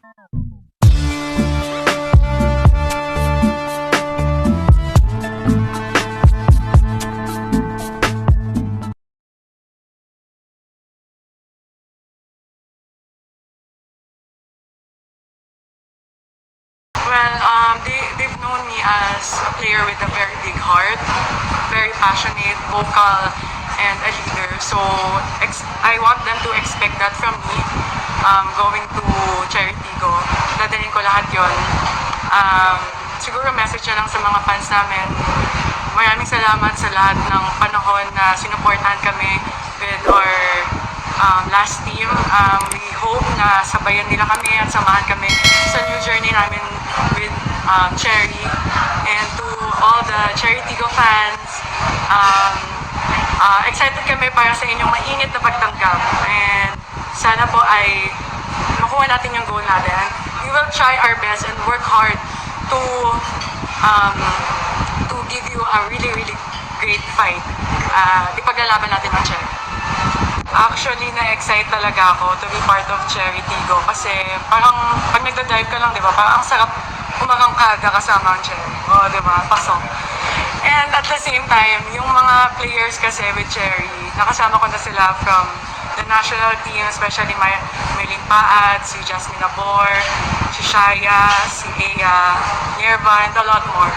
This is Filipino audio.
Well, they've known me as a player with a very big heart, very passionate, vocal, and a leader. So I want them to expect that from me. Going to Charity Go, dadalhin ko lahat yon. Siguro message na lang sa mga fans namin. Maraming salamat sa lahat ng panahon na sinuportahan kami with our last team. We hope na sabayan nila kami at samahan kami sa new journey namin with Cherry. And to all the Charity Go fans, excited kami para sa inyong mainit na pagtanggap. And sana po ay makuha natin yung goal natin. We will try our best and work hard to give you a really, really great fight. Ipaglalaban natin ang Cherry. Actually, na-excite talaga ako to be part of Charity Go kasi parang pag nagda-drive ka lang, di ba? Parang ang sarap umakangkaga kasama ang Cherry. Oo, di ba? Pasok. And at the same time, yung mga players kasi with Cherry, nakasama ko na sila from the national team, especially Maylin Paat, si Jasmine Abor, si Shaya, si Ea, Nirva, and a lot more.